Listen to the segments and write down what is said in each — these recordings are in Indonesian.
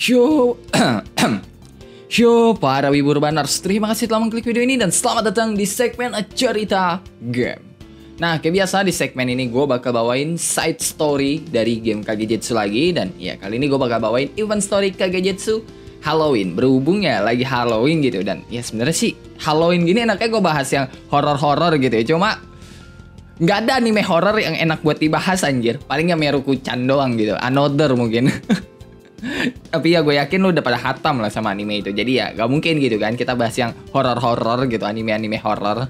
Yo, yo para wibu urbaners, terima kasih telah mengklik video ini dan selamat datang di segmen cerita game. Nah, kayak biasa di segmen ini gue bakal bawain side story dari game Kagegetsu lagi. Dan ya kali ini gue bakal bawain event story Kagegetsu Halloween. Berhubung ya lagi Halloween gitu. Dan ya sebenarnya sih Halloween gini enaknya gue bahas yang horor-horor gitu ya. Cuma nggak ada anime horor yang enak buat dibahas anjir. Paling ya Meruku-chan doang gitu, Another mungkin. Tapi ya gue yakin lu udah pada hatam lah sama anime itu. Jadi ya gak mungkin gitu kan kita bahas yang horor-horor gitu, anime-anime horor.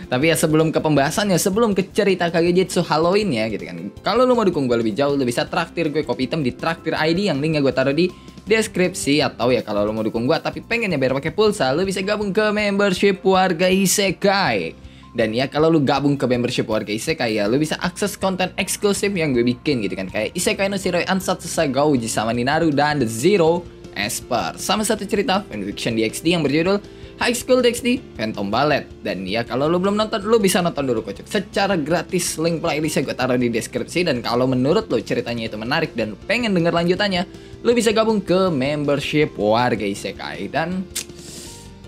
Tapi ya sebelum ke pembahasannya, sebelum ke cerita Kagegetsu Halloween ya gitu kan. Kalau lu mau dukung gue lebih jauh, lu bisa traktir gue kopi hitam di Traktir ID yang linknya gue taruh di deskripsi. Atau ya kalau lu mau dukung gue tapi pengennya biar pakai pulsa, lu bisa gabung ke membership warga Isekai. Dan ya kalau lu gabung ke membership warga Isekai ya lu bisa akses konten eksklusif yang gue bikin gitu kan. Kayak Isekai no Shiroi Ansatsu Sagouji sama Ninaru dan The Zero Esper. Sama satu cerita fanfiction di XD yang berjudul High School DxD Phantom Ballet. Dan ya kalau lu belum nonton, lu bisa nonton dulu kocok secara gratis. Link playlistnya gue taruh di deskripsi. Dan kalau menurut lu ceritanya itu menarik dan pengen denger lanjutannya, lu bisa gabung ke membership warga Isekai. Dan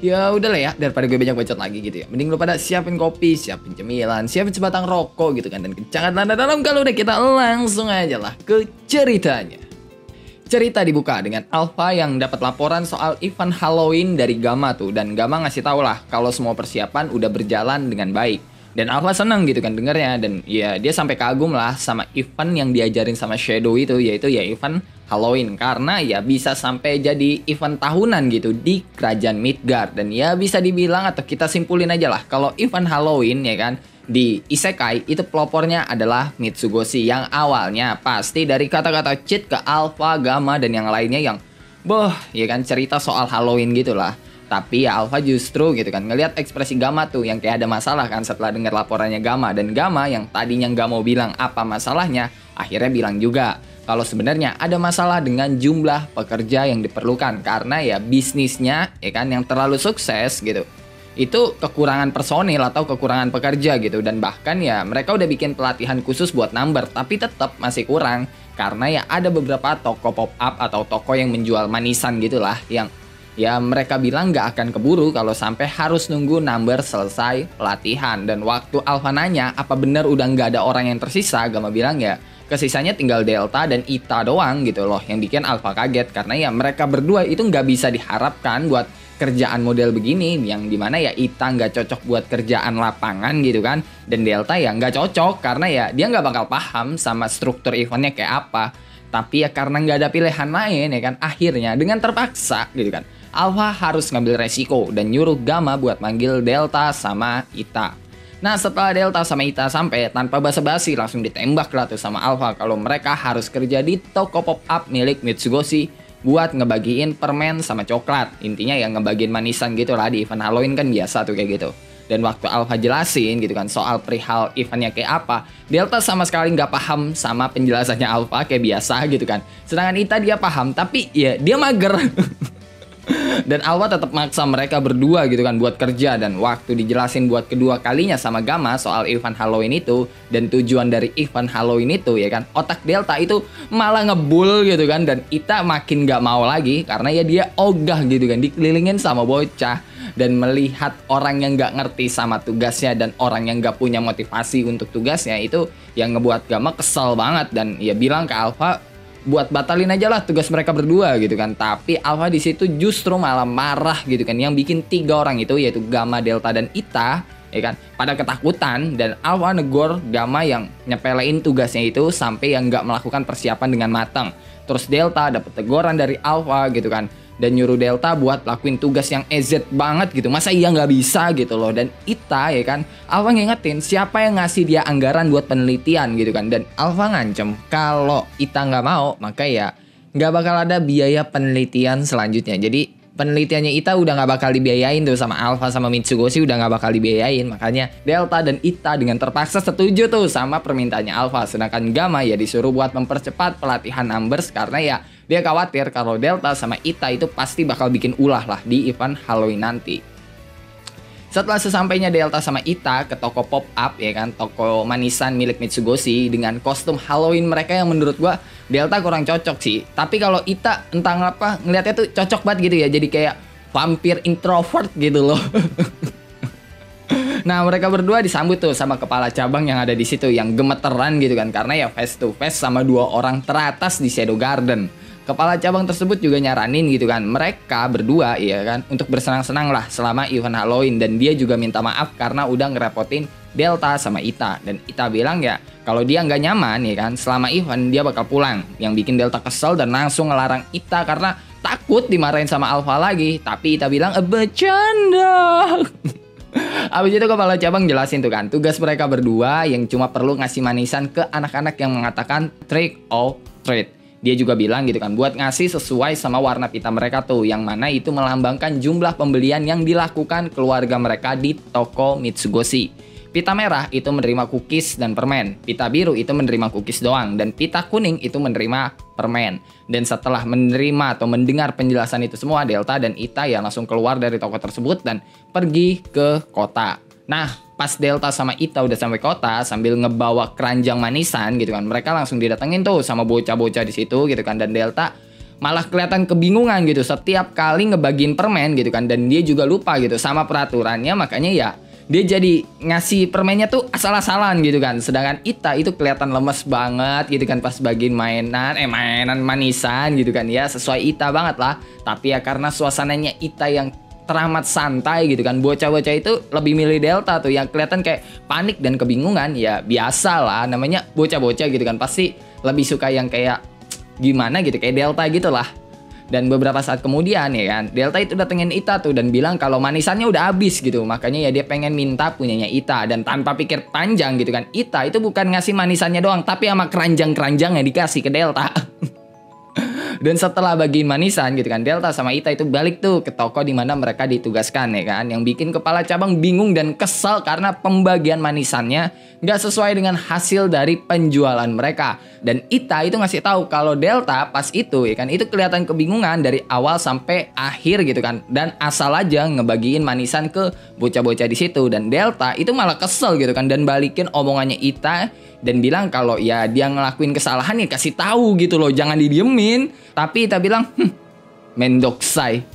ya udah lah ya, daripada gue banyak bacot lagi gitu ya, mending lu pada siapin kopi, siapin cemilan, siapin sebatang rokok gitu kan. Dan kencangan nada dalam. Kalau udah kita langsung aja lah ke ceritanya. Cerita dibuka dengan Alpha yang dapat laporan soal event Halloween dari Gamma tuh. Dan Gamma ngasih tau lah kalau semua persiapan udah berjalan dengan baik. Dan Alpha seneng gitu kan dengernya. Dan ya dia sampai kagum lah sama event yang diajarin sama Shadow itu, yaitu ya event Halloween. Karena ya bisa sampai jadi event tahunan gitu di kerajaan Midgard. Dan ya bisa dibilang atau kita simpulin aja lah kalau event Halloween ya kan di Isekai itu pelopornya adalah Mitsugoshi yang awalnya pasti dari kata-kata cheat ke Alpha, Gamma dan yang lainnya yang ya kan cerita soal Halloween gitulah. Tapi ya Alpha justru gitu kan ngelihat ekspresi Gamma tuh yang kayak ada masalah kan setelah dengar laporannya Gamma. Dan Gamma yang tadinya nggak mau bilang apa masalahnya akhirnya bilang juga kalau sebenarnya ada masalah dengan jumlah pekerja yang diperlukan karena ya bisnisnya ya kan yang terlalu sukses gitu. Itu kekurangan personil atau kekurangan pekerja gitu. Dan bahkan ya mereka udah bikin pelatihan khusus buat number tapi tetap masih kurang karena ya ada beberapa toko pop up atau toko yang menjual manisan gitulah yang ya mereka bilang nggak akan keburu kalau sampai harus nunggu number selesai pelatihan. Dan waktu Alpha nanya apa bener udah nggak ada orang yang tersisa, Gamma bilang ya kesisanya tinggal Delta dan Ita doang gitu loh. Yang bikin Alpha kaget karena ya mereka berdua itu nggak bisa diharapkan buat kerjaan model begini, yang dimana ya Ita nggak cocok buat kerjaan lapangan gitu kan. Dan Delta ya nggak cocok karena ya dia nggak bakal paham sama struktur eventnya kayak apa. Tapi ya karena nggak ada pilihan lain ya kan, akhirnya dengan terpaksa gitu kan Alpha harus ngambil resiko dan nyuruh Gamma buat manggil Delta sama Ita. Nah setelah Delta sama Ita sampai, tanpa basa-basi langsung ditembak lah tuh sama Alpha kalau mereka harus kerja di toko pop up milik Mitsugoshi buat ngebagiin permen sama coklat. Intinya ya ngebagiin manisan gitu lah, di event Halloween kan biasa tuh kayak gitu. Dan waktu Alpha jelasin gitu kan soal perihal eventnya kayak apa, Delta sama sekali nggak paham sama penjelasannya Alpha kayak biasa gitu kan. Sedangkan Ita dia paham tapi ya dia mager. Dan Alpha tetap maksa mereka berdua gitu kan buat kerja. Dan waktu dijelasin buat kedua kalinya sama Gamma soal event Halloween itu dan tujuan dari event Halloween itu ya kan, otak Delta itu malah ngebul gitu kan. Dan Ita makin gak mau lagi karena ya dia ogah gitu kan dikelilingin sama bocah. Dan melihat orang yang gak ngerti sama tugasnya dan orang yang gak punya motivasi untuk tugasnya, itu yang ngebuat Gamma kesel banget. Dan ya bilang ke Alpha buat batalin aja lah tugas mereka berdua gitu kan. Tapi Alpha di situ justru malah marah gitu kan. Yang bikin 3 orang itu yaitu Gamma, Delta dan Ita ya kan pada ketakutan. Dan Alpha negor Gamma yang nyepelein tugasnya itu sampai yang nggak melakukan persiapan dengan matang. Terus Delta dapet teguran dari Alpha gitu kan dan nyuruh Delta buat lakuin tugas yang EZ banget gitu. Masa iya nggak bisa gitu loh. Dan Ita ya kan, Alpha ngingetin siapa yang ngasih dia anggaran buat penelitian gitu kan. Dan Alpha ngancem kalau Ita nggak mau maka ya nggak bakal ada biaya penelitian selanjutnya. Jadi penelitiannya Ita udah nggak bakal dibiayain tuh sama Alpha sama Mitsugoshi, udah nggak bakal dibiayain. Makanya Delta dan Ita dengan terpaksa setuju tuh sama permintaannya Alpha. Sedangkan Gamma ya disuruh buat mempercepat pelatihan numbers karena ya dia khawatir kalau Delta sama Ita itu pasti bakal bikin ulah lah di event Halloween nanti. Setelah sesampainya Delta sama Ita ke toko pop-up ya kan, toko manisan milik Mitsugoshi dengan kostum Halloween mereka yang menurut gua Delta kurang cocok sih. Tapi kalau Ita entah ngapa ngelihatnya tuh cocok banget gitu ya, jadi kayak vampir introvert gitu loh. Nah, mereka berdua disambut tuh sama kepala cabang yang ada di situ yang gemeteran gitu kan, karena ya face to face sama 2 orang teratas di Shadow Garden. Kepala cabang tersebut juga nyaranin gitu kan mereka berdua ya kan untuk bersenang-senang lah selama event Halloween, dan dia juga minta maaf karena udah ngerepotin Delta sama Ita, dan Ita bilang ya kalau dia nggak nyaman ya kan selama event dia bakal pulang, yang bikin Delta kesel dan langsung ngelarang Ita karena takut dimarahin sama Alpha lagi. Tapi Ita bilang bercanda. Abis itu kepala cabang jelasin tuh kan tugas mereka berdua yang cuma perlu ngasih manisan ke anak-anak yang mengatakan trick or treat. Dia juga bilang gitu kan buat ngasih sesuai sama warna pita mereka tuh, yang mana itu melambangkan jumlah pembelian yang dilakukan keluarga mereka di toko Mitsugoshi. Pita merah itu menerima cookies dan permen, pita biru itu menerima cookies doang, dan pita kuning itu menerima permen. Dan setelah menerima atau mendengar penjelasan itu semua, Delta dan Ita ya langsung keluar dari toko tersebut dan pergi ke kota. Nah, pas Delta sama Ita udah sampai kota sambil ngebawa keranjang manisan gitu kan, mereka langsung didatengin tuh sama bocah-bocah di situ gitu kan, dan Delta malah kelihatan kebingungan gitu setiap kali ngebagiin permen gitu kan, dan dia juga lupa gitu sama peraturannya, makanya ya dia jadi ngasih permennya tuh asal-asalan gitu kan. Sedangkan Ita itu kelihatan lemes banget gitu kan pas bagiin mainan manisan gitu kan ya, sesuai Ita banget lah. Tapi ya karena suasananya Ita yang teramat santai gitu kan, bocah-bocah itu lebih milih Delta tuh yang kelihatan kayak panik dan kebingungan. Ya biasa lah, namanya bocah-bocah gitu kan, pasti lebih suka yang kayak gimana gitu, kayak Delta gitu lah. Dan beberapa saat kemudian ya kan, Delta itu datengin Ita tuh dan bilang kalau manisannya udah habis gitu, makanya ya dia pengen minta punyanya Ita. Dan tanpa pikir panjang gitu kan, Ita itu bukan ngasih manisannya doang, tapi sama keranjang-keranjang yang dikasih ke Delta. Dan setelah bagiin manisan gitu kan, Delta sama Ita itu balik tuh ke toko di mana mereka ditugaskan ya kan, yang bikin kepala cabang bingung dan kesal karena pembagian manisannya nggak sesuai dengan hasil dari penjualan mereka. Dan Ita itu ngasih tahu kalau Delta pas itu ya kan itu kelihatan kebingungan dari awal sampai akhir gitu kan, dan asal aja ngebagiin manisan ke bocah-bocah di situ. Dan Delta itu malah kesel gitu kan dan balikin omongannya Ita dan bilang kalau ya dia ngelakuin kesalahan ya kasih tahu gitu loh, jangan didiemin. Tapi Ita bilang mendoksai.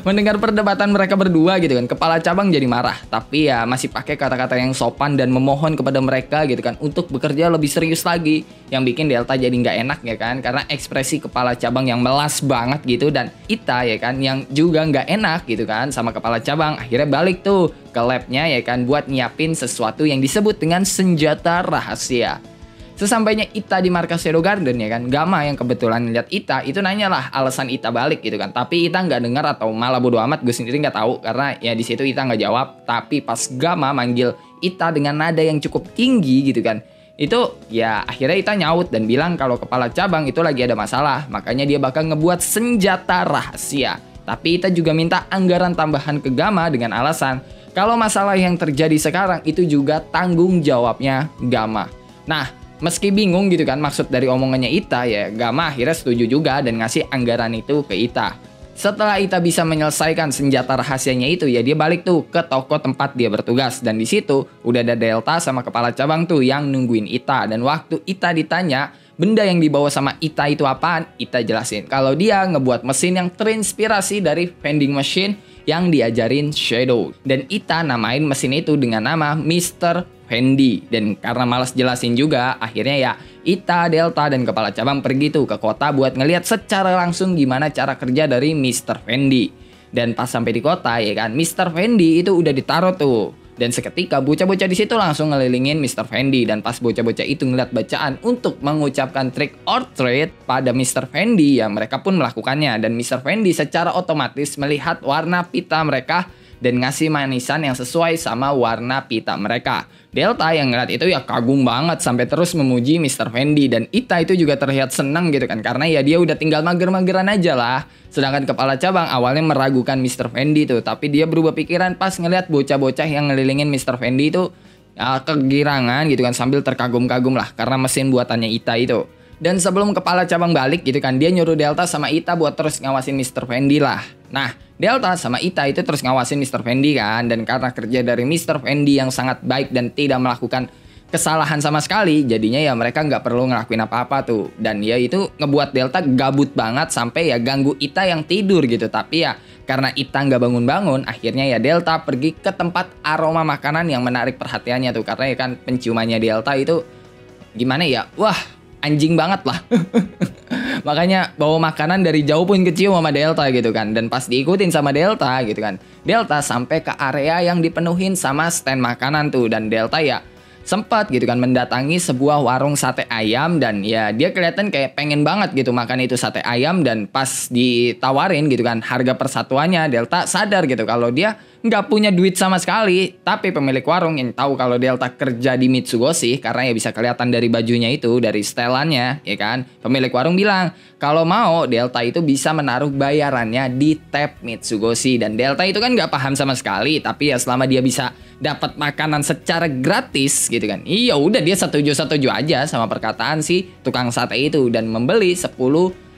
Mendengar perdebatan mereka berdua gitu kan, kepala cabang jadi marah, tapi ya masih pakai kata-kata yang sopan dan memohon kepada mereka gitu kan untuk bekerja lebih serius lagi, yang bikin Delta jadi nggak enak ya kan, karena ekspresi kepala cabang yang melas banget gitu. Dan Ita ya kan yang juga nggak enak gitu kan sama kepala cabang, akhirnya balik tuh ke labnya ya kan buat nyiapin sesuatu yang disebut dengan senjata rahasia. Sesampainya Ita di markas Shadow Garden ya kan, Gamma yang kebetulan lihat Ita itu nanyalah alasan Ita balik gitu kan, tapi Ita nggak dengar atau malah bodo amat, gue sendiri nggak tahu karena ya di situ Ita nggak jawab. Tapi pas Gamma manggil Ita dengan nada yang cukup tinggi gitu kan, itu ya akhirnya Ita nyaut dan bilang kalau kepala cabang itu lagi ada masalah, makanya dia bakal ngebuat senjata rahasia. Tapi Ita juga minta anggaran tambahan ke Gamma dengan alasan kalau masalah yang terjadi sekarang itu juga tanggung jawabnya Gamma. Nah, meski bingung gitu kan maksud dari omongannya Ita, ya Gamma akhirnya setuju juga dan ngasih anggaran itu ke Ita. Setelah Ita bisa menyelesaikan senjata rahasianya itu, ya dia balik tuh ke toko tempat dia bertugas. Dan di situ udah ada Delta sama kepala cabang tuh yang nungguin Ita. Dan waktu Ita ditanya benda yang dibawa sama Ita itu apaan, Ita jelasin kalau dia ngebuat mesin yang terinspirasi dari vending machine yang diajarin Shadow. Dan Ita namain mesin itu dengan nama Mr. Fendi. Dan karena malas jelasin juga, akhirnya ya Ita, Delta, dan kepala cabang pergi tuh ke kota buat ngeliat secara langsung gimana cara kerja dari Mr. Fendi. Dan pas sampai di kota ya kan, Mr. Fendi itu udah ditaruh tuh. Dan seketika bocah-bocah di situ langsung ngelilingin Mr. Fendi. Dan pas bocah-bocah itu ngeliat bacaan untuk mengucapkan trick or treat pada Mr. Fendi, ya mereka pun melakukannya. Dan Mr. Fendi secara otomatis melihat warna pita mereka dan ngasih manisan yang sesuai sama warna pita mereka. Delta yang ngeliat itu ya kagum banget sampai terus memuji Mr. Fendi. Dan Ita itu juga terlihat seneng gitu kan, karena ya dia udah tinggal mager-mageran aja lah. Sedangkan kepala cabang awalnya meragukan Mr. Fendi tuh, tapi dia berubah pikiran pas ngeliat bocah-bocah yang ngelilingin Mr. Fendi itu ya, kegirangan gitu kan, sambil terkagum-kagum lah karena mesin buatannya Ita itu. Dan sebelum kepala cabang balik gitu kan, dia nyuruh Delta sama Ita buat terus ngawasin Mr. Fendi lah. Nah, Delta sama Ita itu terus ngawasin Mr. Fendi kan. Dan karena kerja dari Mr. Fendi yang sangat baik dan tidak melakukan kesalahan sama sekali, jadinya ya mereka nggak perlu ngelakuin apa-apa tuh. Dan ya itu ngebuat Delta gabut banget sampai ya ganggu Ita yang tidur gitu. Tapi ya karena Ita nggak bangun-bangun, akhirnya ya Delta pergi ke tempat aroma makanan yang menarik perhatiannya tuh. Karena ya kan penciumannya Delta itu gimana ya, wah anjing banget lah. Makanya bawa makanan dari jauh pun kecium sama Delta gitu kan. Dan pas diikutin sama Delta gitu kan, Delta sampai ke area yang dipenuhin sama stand makanan tuh. Dan Delta ya sempat gitu kan mendatangi sebuah warung sate ayam. Dan ya dia kelihatan kayak pengen banget gitu makan itu sate ayam. Dan pas ditawarin gitu kan harga persatuannya, Delta sadar gitu kalau dia nggak punya duit sama sekali. Tapi pemilik warung yang tahu kalau Delta kerja di Mitsugoshi, karena ya bisa kelihatan dari bajunya itu, dari setelannya ya kan, pemilik warung bilang kalau mau Delta itu bisa menaruh bayarannya di tab Mitsugoshi. Dan Delta itu kan nggak paham sama sekali, tapi ya selama dia bisa dapat makanan secara gratis gitu kan, iya udah dia setuju aja sama perkataan si tukang sate itu dan membeli 10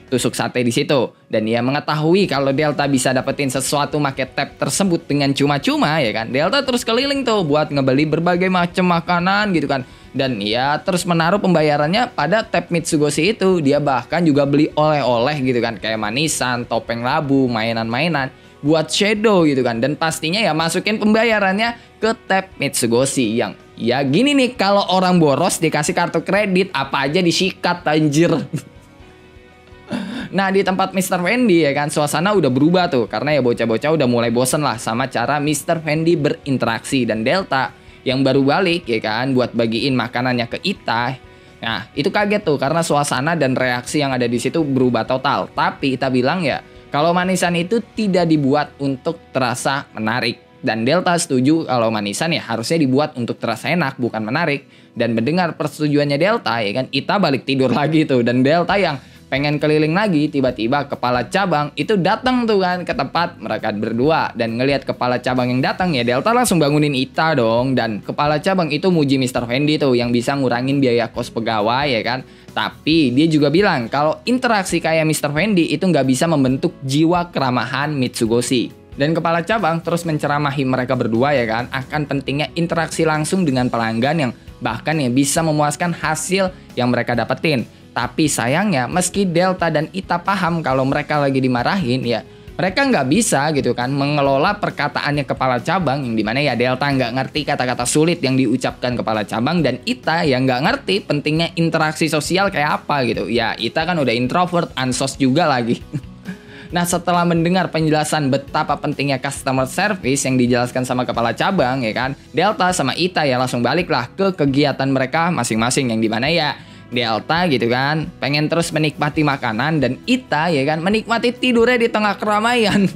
tusuk sate di situ. Dan ia mengetahui kalau Delta bisa dapetin sesuatu make tab tersebut dengan cuma-cuma ya kan, Delta terus keliling tuh buat ngebeli berbagai macam makanan gitu kan. Dan ia terus menaruh pembayarannya pada tab Mitsugoshi itu. Dia bahkan juga beli oleh-oleh gitu kan, kayak manisan, topeng labu, mainan-mainan buat Shadow gitu kan. Dan pastinya ya masukin pembayarannya ke tab Mitsugoshi yang ya gini nih, kalau orang boros dikasih kartu kredit apa aja disikat anjir. Nah di tempat Mr. Fendi ya kan, suasana udah berubah tuh. Karena ya bocah-bocah udah mulai bosen lah sama cara Mr. Fendi berinteraksi. Dan Delta yang baru balik ya kan buat bagiin makanannya ke Ita, nah itu kaget tuh karena suasana dan reaksi yang ada di situ berubah total. Tapi Ita bilang ya kalau manisan itu tidak dibuat untuk terasa menarik. Dan Delta setuju kalau manisan ya harusnya dibuat untuk terasa enak, bukan menarik. Dan mendengar persetujuannya Delta ya kan, Ita balik tidur lagi tuh. Dan Delta yang pengen keliling lagi, tiba-tiba kepala cabang itu datang tuh kan ke tempat mereka berdua. Dan ngelihat kepala cabang yang datang ya Delta langsung bangunin Ita dong. Dan kepala cabang itu muji Mr. Fendi tuh yang bisa ngurangin biaya kos pegawai ya kan. Tapi dia juga bilang kalau interaksi kayak Mr. Fendi itu nggak bisa membentuk jiwa keramahan Mitsugoshi. Dan kepala cabang terus menceramahi mereka berdua ya kan akan pentingnya interaksi langsung dengan pelanggan yang bahkan ya bisa memuaskan hasil yang mereka dapetin. Tapi sayangnya meski Delta dan Ita paham kalau mereka lagi dimarahin ya mereka nggak bisa gitu kan mengelola perkataannya kepala cabang, yang dimana ya Delta nggak ngerti kata-kata sulit yang diucapkan kepala cabang. Dan Ita yang nggak ngerti pentingnya interaksi sosial kayak apa gitu. Ya Ita kan udah introvert, ansos juga lagi. Nah setelah mendengar penjelasan betapa pentingnya customer service yang dijelaskan sama kepala cabang ya kan, Delta sama Ita ya langsung baliklah ke kegiatan mereka masing-masing, yang dimana ya Delta gitu kan pengen terus menikmati makanan dan Ita ya kan menikmati tidurnya di tengah keramaian.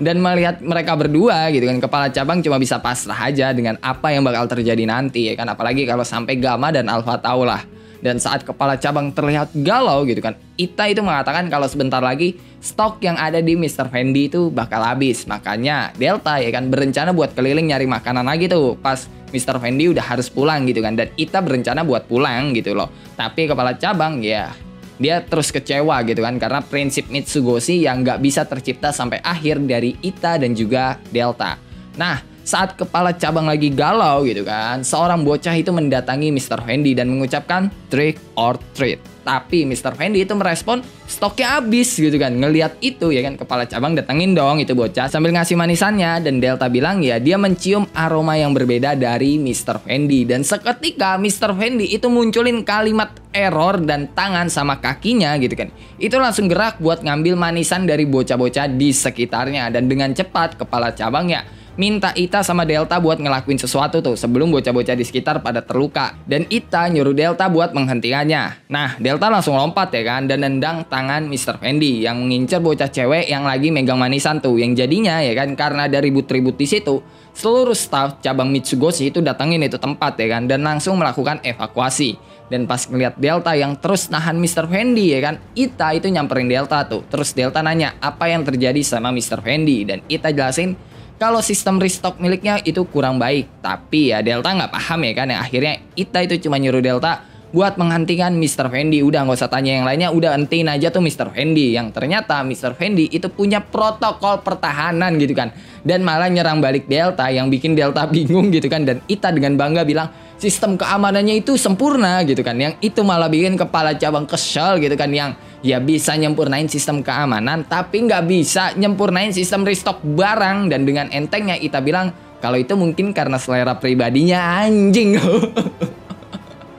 Dan melihat mereka berdua gitu kan, kepala cabang cuma bisa pasrah aja dengan apa yang bakal terjadi nanti ya kan, apalagi kalau sampai Gamma dan Alpha tahu lah. Dan saat kepala cabang terlihat galau gitu kan, Ita itu mengatakan kalau sebentar lagi stok yang ada di Mr. Fendi itu bakal habis. Makanya Delta ya kan berencana buat keliling nyari makanan lagi tuh pas Mr. Fendi udah harus pulang gitu kan. Dan Ita berencana buat pulang gitu loh. Tapi kepala cabang ya dia terus kecewa gitu kan, karena prinsip Mitsugoshi yang nggak bisa tercipta sampai akhir dari Ita dan juga Delta. Nah saat kepala cabang lagi galau gitu kan, seorang bocah itu mendatangi Mr. Fendi dan mengucapkan trick or treat. Tapi Mr. Fendi itu merespon stoknya habis gitu kan. Ngelihat itu ya kan, kepala cabang datengin dong itu bocah sambil ngasih manisannya. Dan Delta bilang ya dia mencium aroma yang berbeda dari Mr. Fendi. Dan seketika Mr. Fendi itu munculin kalimat error dan tangan sama kakinya gitu kan. Itu langsung gerak buat ngambil manisan dari bocah-bocah di sekitarnya. Dan dengan cepat kepala cabang ya minta Ita sama Delta buat ngelakuin sesuatu tuh sebelum bocah-bocah di sekitar pada terluka. Dan Ita nyuruh Delta buat menghentikannya. Nah Delta langsung lompat ya kan dan nendang tangan Mr. Fendi yang mengincar bocah cewek yang lagi megang manisan tuh. Yang jadinya ya kan karena ada ribut-ribut di situ, seluruh staff cabang Mitsugoshi itu datangin itu tempat ya kan dan langsung melakukan evakuasi. Dan pas ngeliat Delta yang terus nahan Mr. Fendi ya kan, Ita itu nyamperin Delta tuh. Terus Delta nanya apa yang terjadi sama Mr. Fendi. Dan Ita jelasin kalau sistem restock miliknya itu kurang baik. Tapi ya Delta nggak paham ya kan. Yang akhirnya Ita itu cuma nyuruh Delta buat menghentikan Mr. Fendi. Udah nggak usah tanya yang lainnya, udah hentiin aja tuh Mr. Fendi. Yang ternyata Mr. Fendi itu punya protokol pertahanan gitu kan. Dan malah nyerang balik Delta yang bikin Delta bingung gitu kan. Dan Ita dengan bangga bilang sistem keamanannya itu sempurna gitu kan. Yang itu malah bikin kepala cabang kesel gitu kan. Yang ya bisa nyempurnain sistem keamanan tapi nggak bisa nyempurnain sistem restock barang. Dan dengan entengnya Ita bilang kalau itu mungkin karena selera pribadinya anjing.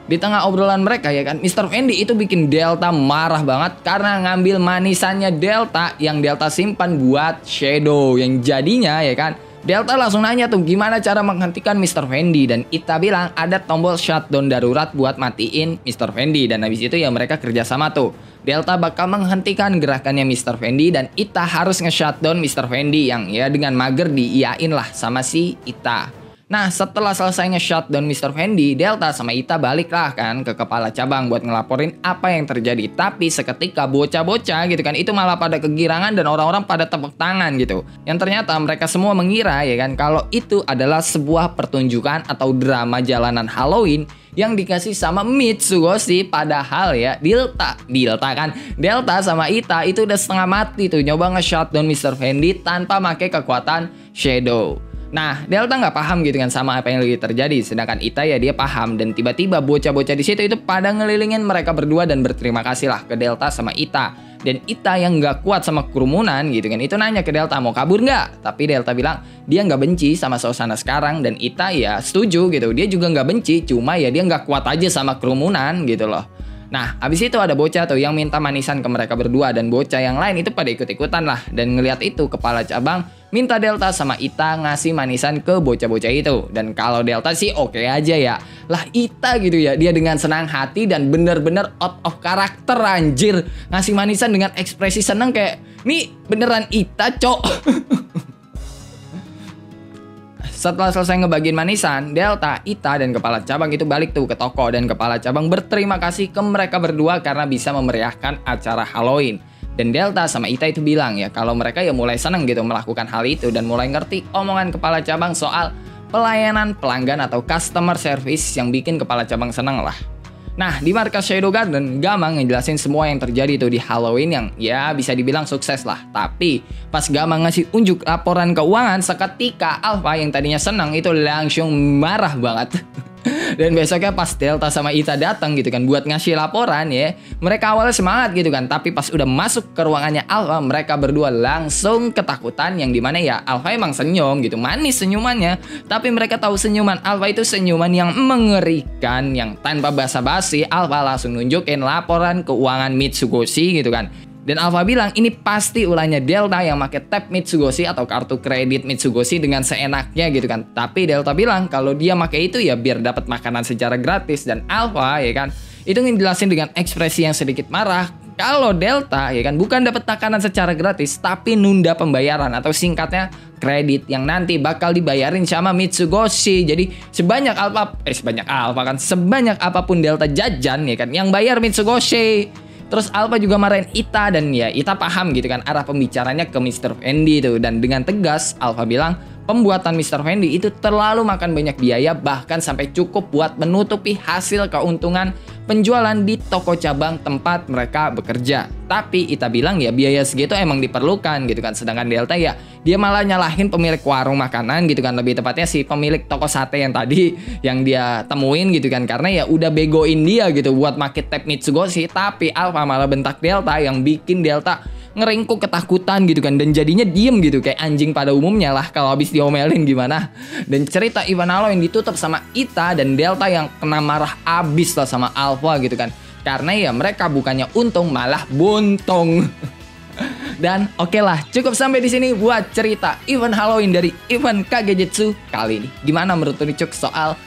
Di tengah obrolan mereka ya kan, Mr. Fendi itu bikin Delta marah banget karena ngambil manisannya Delta yang Delta simpan buat Shadow. Yang jadinya ya kan, Delta langsung nanya tuh gimana cara menghentikan Mr. Fendi. Dan Ita bilang ada tombol shutdown darurat buat matiin Mr. Fendi. Dan habis itu ya mereka kerjasama tuh. Delta bakal menghentikan gerakannya Mr. Fendi dan Ita harus nge-shutdown Mr. Fendi yang ya dengan mager diiyain lah sama si Ita. Nah setelah selesai nge-shutdown Mr. Fendi, Delta sama Ita balik lah kan ke kepala cabang buat ngelaporin apa yang terjadi. Tapi seketika bocah-bocah gitu kan itu malah pada kegirangan dan orang-orang pada tepuk tangan gitu. Yang ternyata mereka semua mengira ya kan kalau itu adalah sebuah pertunjukan atau drama jalanan Halloween yang dikasih sama Mitsugoshi. Padahal ya Delta sama Ita itu udah setengah mati tuh nyoba nge-shutdown Mr. Fendi tanpa pakai kekuatan Shadow. Nah, Delta nggak paham gitu kan sama apa yang lagi terjadi, sedangkan Ita ya dia paham. Dan tiba-tiba bocah-bocah di situ itu pada ngelilingin mereka berdua dan berterima kasih lah ke Delta sama Ita. Dan Ita yang nggak kuat sama kerumunan gitu kan, itu nanya ke Delta mau kabur nggak? Tapi Delta bilang dia nggak benci sama suasana sekarang. Dan Ita ya setuju gitu, dia juga nggak benci, cuma ya dia nggak kuat aja sama kerumunan gitu loh. Nah, habis itu ada bocah tuh yang minta manisan ke mereka berdua dan bocah yang lain itu pada ikut-ikutan lah. Dan ngelihat itu kepala cabang minta Delta sama Ita ngasih manisan ke bocah-bocah itu. Dan kalau Delta sih oke aja ya. Lah Ita gitu ya, dia dengan senang hati dan bener-bener out of karakter anjir. Ngasih manisan dengan ekspresi seneng kayak, nih beneran Ita cok. Setelah selesai ngebagiin manisan, Delta, Ita, dan kepala cabang itu balik tuh ke toko. Dan kepala cabang berterima kasih ke mereka berdua karena bisa memeriahkan acara Halloween. Dan Delta sama Ita itu bilang ya kalau mereka ya mulai seneng gitu melakukan hal itu. Dan mulai ngerti omongan kepala cabang soal pelayanan pelanggan atau customer service yang bikin kepala cabang seneng lah. Nah, di markas Shadow Garden, Gamang ngejelasin semua yang terjadi tuh di Halloween yang ya bisa dibilang sukses lah. Tapi pas Gamang ngasih unjuk laporan keuangan, seketika Alpha yang tadinya senang itu langsung marah banget. Dan besoknya pas Delta sama Ita datang gitu kan buat ngasih laporan ya, mereka awalnya semangat gitu kan, tapi pas udah masuk ke ruangannya Alpha, mereka berdua langsung ketakutan. Yang dimana ya Alpha emang senyum gitu, manis senyumannya, tapi mereka tahu senyuman Alpha itu senyuman yang mengerikan. Yang tanpa basa-basi Alpha langsung nunjukin laporan keuangan Mitsugoshi gitu kan. Dan Alpha bilang ini pasti ulahnya Delta yang pakai tab Mitsugoshi atau kartu kredit Mitsugoshi dengan seenaknya gitu kan. Tapi Delta bilang kalau dia pakai itu ya biar dapat makanan secara gratis. Dan Alpha ya kan itu ngejelasin dengan ekspresi yang sedikit marah kalau Delta ya kan bukan dapat makanan secara gratis tapi nunda pembayaran atau singkatnya kredit yang nanti bakal dibayarin sama Mitsugoshi. Jadi sebanyak apapun Delta jajan ya kan yang bayar Mitsugoshi. Terus Alpha juga marahin Ita dan ya Ita paham gitu kan arah pembicaranya ke Mr. Fendi itu. Dan dengan tegas Alpha bilang pembuatan Mr. Fendi itu terlalu makan banyak biaya, bahkan sampai cukup buat menutupi hasil keuntungan penjualan di toko cabang tempat mereka bekerja. Tapi Ita bilang ya biaya segitu emang diperlukan gitu kan. Sedangkan Delta ya dia malah nyalahin pemilik warung makanan gitu kan, lebih tepatnya si pemilik toko sate yang tadi yang dia temuin gitu kan, karena ya udah begoin dia gitu buat make tab Mitsugoshi. Tapi Alpha malah bentak Delta yang bikin Delta ngeringkuk ketakutan gitu kan, dan jadinya diem gitu kayak anjing pada umumnya lah kalau habis diomelin gimana. Dan cerita Ivan Halloween ditutup sama Ita dan Delta yang kena marah abis lah sama Alpha gitu kan, karena ya mereka bukannya untung malah buntung. Dan oke lah, cukup sampai di sini buat cerita event Halloween dari event Kagegetsu kali ini. Gimana menurut lu Cuk soal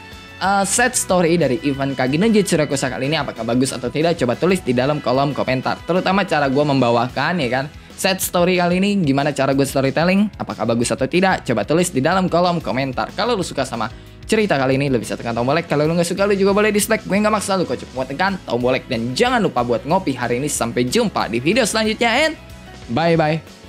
set story dari event Kage no Jutsu Rekusa kali ini? Apakah bagus atau tidak? Coba tulis di dalam kolom komentar. Terutama cara gue membawakan ya kan set story kali ini, gimana cara gue storytelling? Apakah bagus atau tidak? Coba tulis di dalam kolom komentar. Kalau lu suka sama cerita kali ini, lu bisa tekan tombol like. Kalau lu gak suka, lu juga boleh dislike. Gue gak maksa lu, kok cuma tekan tombol like. Dan jangan lupa buat ngopi hari ini. Sampai jumpa di video selanjutnya and bye-bye.